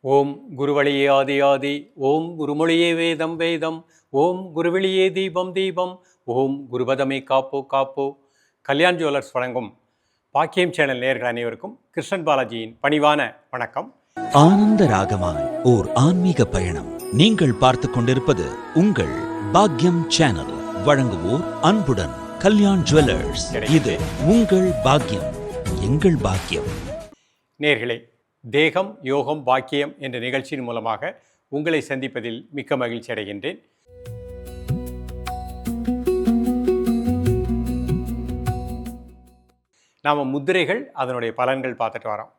ஓம் குருவழியே ஆதி ஆதி, ஓம் குருமொழியே வேதம் வேதம், ஓம் குருவெளியே தீபம் தீபம், ஓம் குருபதமே காப்போ காப்போ. கல்யாண் ஜுவல்லர்ஸ் வழங்கும் பாக்கியம் சேனல் நேயர்கள் அனைவருக்கும் கிருஷ்ணன் பாலாஜியின் பணிவான வணக்கம். ஆனந்த ராகமாய் ஓர் ஆன்மீக பயணம். நீங்கள் பார்த்துக் கொண்டிருப்பது உங்கள் பாக்கியம் சேனல். வழங்குவோர் அன்புடன் கல்யாண் ஜுவல்லர்ஸ். இது உங்கள் பாக்கியம், எங்கள் பாக்கியம். நேயர்களே, தேகம் யோகம் பாக்கியம் என்ற நிகழ்ச்சியின் மூலமாக உங்களை சந்திப்பதில் மிக்க மகிழ்ச்சி அடைகின்றேன். நாம் முத்திரைகள் அதனுடைய பலன்கள் பார்த்துட்டு வரோம்.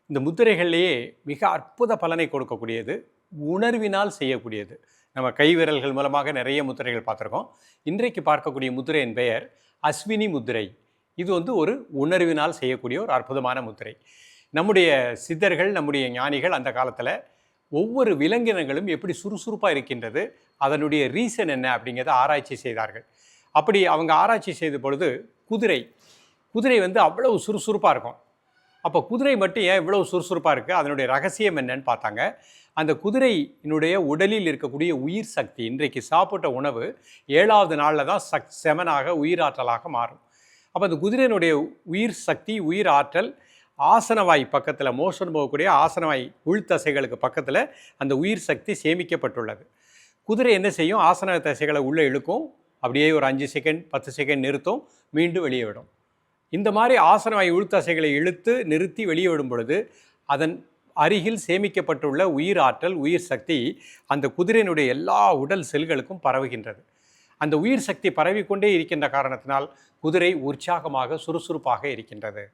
இந்த முத்திரைகள்லேயே மிக அற்புத பலனை கொடுக்கக்கூடியது, உணர்வினால் செய்யக்கூடியது. நம்ம கை விரல்கள் மூலமாக நிறைய முத்திரைகள் பார்த்துருக்கோம். இன்றைக்கு பார்க்கக்கூடிய முத்திரையின் பெயர் அஸ்வினி முத்திரை. இது ஒரு உணர்வினால் செய்யக்கூடிய ஒரு அற்புதமான முத்திரை. நம்முடைய சித்தர்கள், நம்முடைய ஞானிகள் அந்த காலத்தில் ஒவ்வொரு விலங்கினங்களும் எப்படி சுறுசுறுப்பாக இருக்கின்றது, அதனுடைய ரீசன் என்ன அப்படிங்கிறத ஆராய்ச்சி செய்தார்கள். அப்படி அவங்க ஆராய்ச்சி செய்த பொழுது குதிரை அவ்வளவு சுறுசுறுப்பாக இருக்கும். அப்போ குதிரை மட்டும் ஏன் இவ்வளவு சுறுசுறுப்பாக இருக்குது, அதனுடைய ரகசியம் என்னன்னு பார்த்தாங்க. அந்த குதிரையினுடைய உடலில் இருக்கக்கூடிய உயிர் சக்தி, இன்றைக்கு சாப்பிட்ட உணவு 7வது நாளில் தான் செமனாக உயிராற்றலாக மாறும். அப்போ அந்த குதிரையினுடைய உயிர் சக்தி, உயிர் ஆற்றல் ஆசனவாய் பக்கத்தில், மோஷன் போகக்கூடிய ஆசனவாய் உள்தசைகளுக்கு பக்கத்தில் அந்த உயிர் சக்தி சேமிக்கப்பட்டுள்ளது. குதிரை என்ன செய்யும், ஆசன தசைகளை உள்ளே இழுக்கும், அப்படியே ஒரு 5 செகண்ட் 10 செகண்ட் நிறுத்தும், மீண்டும் வெளியே விடும். இந்த மாதிரி ஆசனவாய் உள்தசைகளை இழுத்து நிறுத்தி வெளியே விடும் பொழுது அதன் அருகில் சேமிக்கப்பட்டுள்ள உயிர் ஆற்றல், உயிர் சக்தி அந்த குதிரையினுடைய எல்லா உடல் செல்களுக்கும் பரவுகின்றது. அந்த உயிர் சக்தி பரவிக்கொண்டே இருக்கின்ற காரணத்தினால் குதிரை உற்சாகமாக சுறுசுறுப்பாக இருக்கின்றது.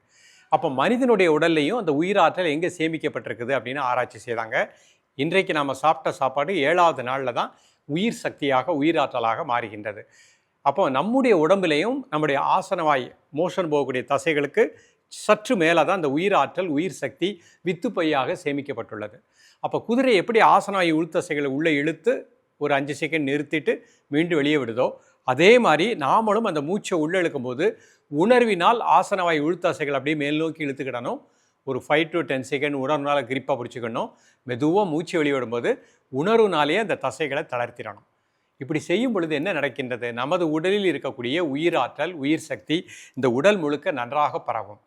அப்போ மனிதனுடைய உடல்லையும் அந்த உயிராற்றல் எங்கே சேமிக்கப்பட்டிருக்குது அப்படின்னு ஆராய்ச்சி செய்தாங்க. இன்றைக்கு நாம் சாப்பிட்ட சாப்பாடு 7வது நாளில் தான் உயிர் சக்தியாக, உயிராற்றலாக மாறுகின்றது. அப்போ நம்முடைய உடம்புலையும் நம்முடைய ஆசனவாய் மோஷன் போகக்கூடிய தசைகளுக்கு சற்று மேலே தான் அந்த உயிராற்றல், உயிர் சக்தி வித்துப்பையாக சேமிக்கப்பட்டுள்ளது. அப்போ குதிரை எப்படி ஆசனவாய் உள்தசைகளை உள்ளே இழுத்து ஒரு 5 செகண்ட் நிறுத்திட்டு மீண்டும் வெளியே விடுதோ, அதே மாதிரி நாமளும் அந்த மூச்சை உள்ளே இழுக்கும்போது உணர்வினால் ஆசனவாய் உள்தசைகள் அப்படியே மேல் நோக்கி இழுத்துக்கிடணும். ஒரு 5 to 10 செகண்ட் உணர்வுனால கிரிப்பாக பிடிச்சிக்கணும். மெதுவாக மூச்சு வெளியிடும்போது உணர்வுனாலேயே அந்த தசைகளை தளர்த்திடணும். இப்படி செய்யும் பொழுது என்ன நடக்கின்றது, நமது உடலில் இருக்கக்கூடிய உயிராற்றல், உயிர் சக்தி இந்த உடல் முழுக்க நன்றாக பரவும்.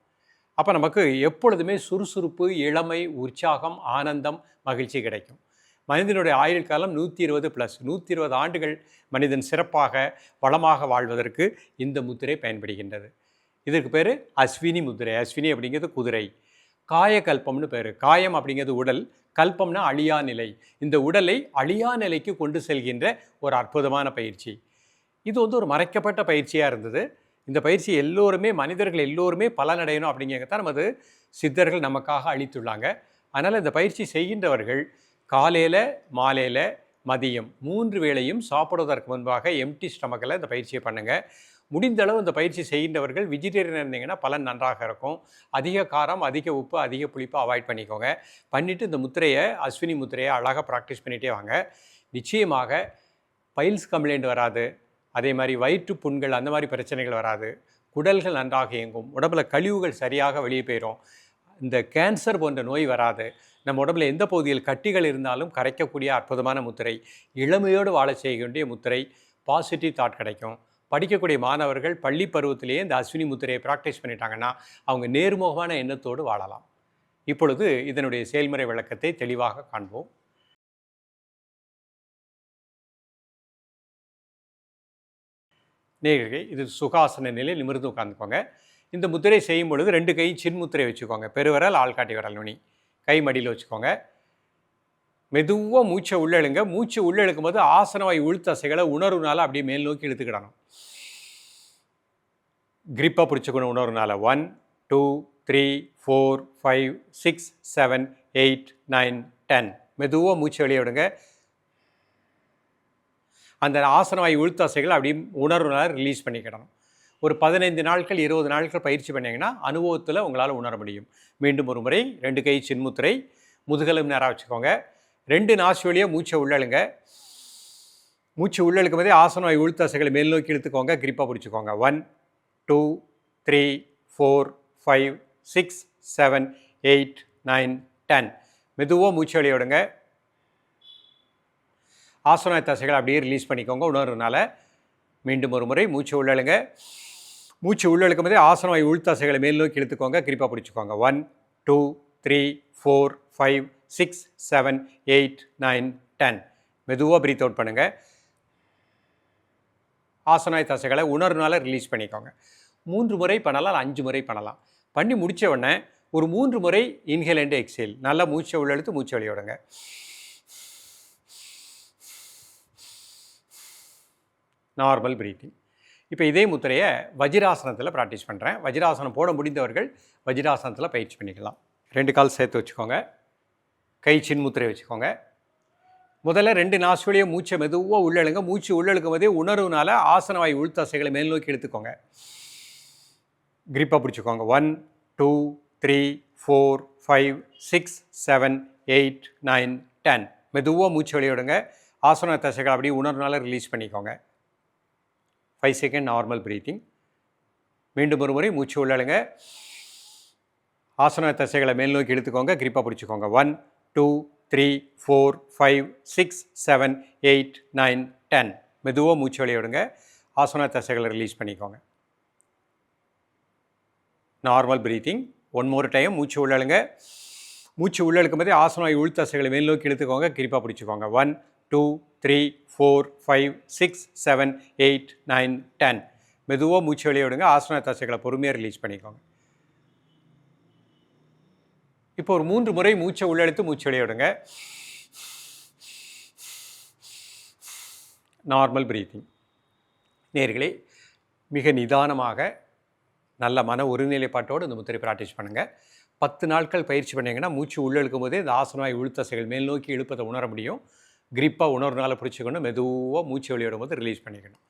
அப்போ நமக்கு எப்பொழுதுமே சுறுசுறுப்பு, இளமை, உற்சாகம், ஆனந்தம், மகிழ்ச்சி கிடைக்கும். மனிதனுடைய ஆயுள் காலம் 120+, 120 ஆண்டுகள் மனிதன் சிறப்பாக வளமாக வாழ்வதற்கு இந்த முத்திரை பயன்படுகின்றது. இதற்கு பேர் அஸ்வினி முத்திரை. அஸ்வினி அப்படிங்கிறது குதிரை. காயகல்பம்னு பேர். காயம் அப்படிங்கிறது உடல், கல்பம்னா அழியா நிலை. இந்த உடலை அழியா நிலைக்கு கொண்டு செல்கின்ற ஒரு அற்புதமான பயிற்சி. இது ஒரு மறைக்கப்பட்ட பயிற்சியாக இருந்தது. இந்த பயிற்சி மனிதர்கள் எல்லோருமே பலனடையணும் அப்படிங்கிறதான் நமது சித்தர்கள் நமக்காக அளித்துள்ளாங்க. அதனால் இந்த பயிற்சி செய்கின்றவர்கள் காலையில், மாலையில், மதியம் 3 வேளையும் சாப்பிடுவதற்கு முன்பாக எம்டி ஸ்டமக்கில் இந்த பயிற்சியை பண்ணுங்கள். முடிந்தளவு இந்த பயிற்சி செய்கின்றவர்கள் வெஜிடேரியன் இருந்தீங்கன்னா பலன் நன்றாக இருக்கும். அதிக காரம், அதிக உப்பு, அதிக புளிப்பு அவாய்ட் பண்ணிக்கோங்க. பண்ணிவிட்டு இந்த முத்திரையை, அஸ்வினி முத்திரையை அழகாக ப்ராக்டிஸ் பண்ணிகிட்டே வாங்க. நிச்சயமாக பைல்ஸ் கம்ப்ளைண்ட் வராது. அதே மாதிரி வயிற்று புண்கள், அந்த மாதிரி பிரச்சனைகள் வராது. குடல்கள் நன்றாக இயங்கும். உடம்புல கழிவுகள் சரியாக வெளியே போயிடும். இந்த கேன்சர் போன்ற நோய் வராது. நம்ம உடம்புல எந்த பகுதியில் கட்டிகள் இருந்தாலும் கரைக்கக்கூடிய அற்புதமான முத்திரை. இளமையோடு வாழ செய்யக்கூடிய முத்திரை. பாசிட்டிவ் தாட் கிடைக்கும். படிக்கக்கூடிய மாணவர்கள் பள்ளி பருவத்திலேயே இந்த அஸ்வினி முத்திரையை ப்ராக்டிஸ் பண்ணிட்டாங்கன்னா அவங்க நேர்முகமான எண்ணத்தோடு வாழலாம். இப்பொழுது இதனுடைய செயல்முறை விளக்கத்தை தெளிவாக காண்போம். நேயர்களே, இது சுகாசன நிலையில் நிமிர்ந்து உட்காந்துக்கோங்க. இந்த முத்திரை செய்யும் பொழுது 2 கை சின் முத்திரை வச்சுக்கோங்க. பெருவிரல், ஆள்காட்டி விரல் நுனி கை மடியில் வச்சுக்கோங்க. மெதுவாக மூச்சை உள்ளெழுங்க. மூச்சு உள்ளே இழுக்கும்போது ஆசனவாய் உள்தசைகளை உணர்வுனால அப்படியே மேல் நோக்கி இழுத்துக்கிடணும். கிரிப்பாக பிடிச்சிக்கணும் உணர்வுனால. 1 2 3 4 5 6 7 8 9 10. மெதுவாக மூச்சு வெளியே விடுங்க. அந்த ஆசனவாய் உள்தசைகளை அப்படியே உணர்வுனால ரிலீஸ் பண்ணிக்கிடணும். ஒரு 15 நாட்கள் 20 நாட்கள் பயிற்சி பண்ணிங்கன்னா அனுபவத்தில் உங்களால் உணர முடியும். மீண்டும் ஒரு முறை 2 கை சின்முத்திரை, முதுகெலும் நேராக வச்சுக்கோங்க. 2 நாசி வழியாக மூச்சை உள்ளழுங்க. மூச்சு உள்ளழுக்கும் போதே ஆசனவாய் உள்தசைகளை மேல் நோக்கி இழுத்துக்கோங்க. கிரிப்பாக பிடிச்சிக்கோங்க. 1 2 3 4 5 6 7 8 9 10. மெதுவாக மூச்சு வெளியே விடுங்க. ஆசனாய் தசைகளை அப்படியே ரிலீஸ் பண்ணிக்கோங்க உணர்வுனால. மீண்டும் ஒரு முறை மூச்சு உள்ளழுங்க. மூச்சு உள்ளழுக்கும் போதே ஆசனவாய் உள் தசைகளை மேல் நோக்கி இழுத்துக்கோங்க. கிரிப்பாக பிடிச்சிக்கோங்க. 1 2 3 4 5 6 7 8 9 10. மெதுவாக பிரீத் அவுட் பண்ணுங்கள். ஆசனாய் தசைகளை உணர்வுனால ரிலீஸ் பண்ணிக்கோங்க. 3 முறை பண்ணலாம், 5 முறை பண்ணலாம். பண்ணி முடித்த உடனே ஒரு 3 முறை இன்ஹேல் அண்ட் எக்ஸேல். நல்லா மூச்சை உள்ளெழுத்து மூச்சு வெளியே விடுங்க. Normal breathing. இப்போ இதே முத்திரையை வஜ்ராசனத்தில் ப்ராக்டிஸ் பண்ணுறேன். வஜ்ராசனம் போட முடிந்தவர்கள் வஜ்ராசனத்தில் பயிற்சி பண்ணிக்கலாம். 2 கால் சேர்த்து வச்சுக்கோங்க. கை சின் முத்திரை வச்சுக்கோங்க. முதல்ல 2 நாசுவலியும் மூச்சை மெதுவாக உள்ளழுங்க. மூச்சு உள்ளழுக்கும் போதே உணர்வுனால ஆசனவாய் உள்தசைகளை மேல் நோக்கி எடுத்துக்கோங்க. கிரிப்பாக பிடிச்சிக்கோங்க. 1 2 3 4 5 6 7 8 9 10. மெதுவாக மூச்சு வெளியே விடுங்க. ஆசன தசைகள் அப்படியே உணர்வுனால ரிலீஸ் பண்ணிக்கோங்க. 5 செகண்ட் நார்மல் பிரீத்திங். மீண்டும் ஒரு முறை மூச்சு உள்ளழுங்க. ஆசன தசைகளை மேல் நோக்கி இழுத்துக்கோங்க. கிரிப்பாக பிடிச்சிக்கோங்க. 1 2 3 4 5 6 7 8 9 10. மெதுவாக மூச்சு வெளியே விடுங்க. ஆசன தசைகளை ரிலீஸ் பண்ணிக்கோங்க. Normal breathing. 1 மோர் டைம் மூச்சு உள்ளழுங்க. மூச்சு உள்ளழுக்கும் போதே ஆசனவாய் உள் தசைகளை மேல் நோக்கி இழுத்துக்கோங்க. கிரிப்பாக பிடிச்சிக்கோங்க. 1 2 3 4 5 6 7 8 9 10. மெதுவாக மூச்சு வெளியே விடுங்க. ஆசன தசைகளை பொறுமையாக ரிலீஸ் பண்ணிக்கோங்க. இப்போ ஒரு 3 முறை மூச்சை உள்ளெழுத்து மூச்சு வெளியே விடுங்க. Normal breathing. நேயர்களே, மிக நிதானமாக நல்ல மன ஒருநிலைப்பாட்டோடு இந்த முத்திரை ப்ராக்டிஸ் பண்ணுங்கள். 10 நாட்கள் பயிற்சி பண்ணிங்கன்னா மூச்சு உள்ளெழுக்கும் போதே இந்த ஆசனவாய் உள்தசைகள் மேல் நோக்கி இழுப்பதை உணர முடியும். கிரிப்பாக உணர்வுனால பிடிச்சிக்கணும். மெதுவாக மூச்சு வெளியிடும் போது ரிலீஸ் பண்ணிக்கணும்.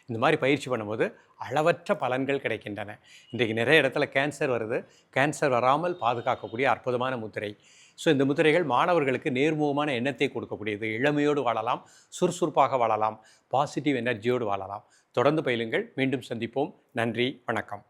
இந்த மாதிரி பயிற்சி பண்ணும்போது அளவற்ற பலன்கள் கிடைக்கின்றன. இன்றைக்கு நிறைய இடத்துல கேன்சர் வருது. கேன்சர் வராமல் பாதுகாக்கக்கூடிய அற்புதமான முத்திரை. ஸோ இந்த முத்திரைகள் மாணவர்களுக்கு நேர்முகமான எண்ணத்தை கொடுக்கக்கூடியது. இளமையோடு வாழலாம், சுறுசுறுப்பாக வாழலாம், பாசிட்டிவ் எனர்ஜியோடு வாழலாம். தொடர்ந்து பயிலுங்கள். மீண்டும் சந்திப்போம். நன்றி, வணக்கம்.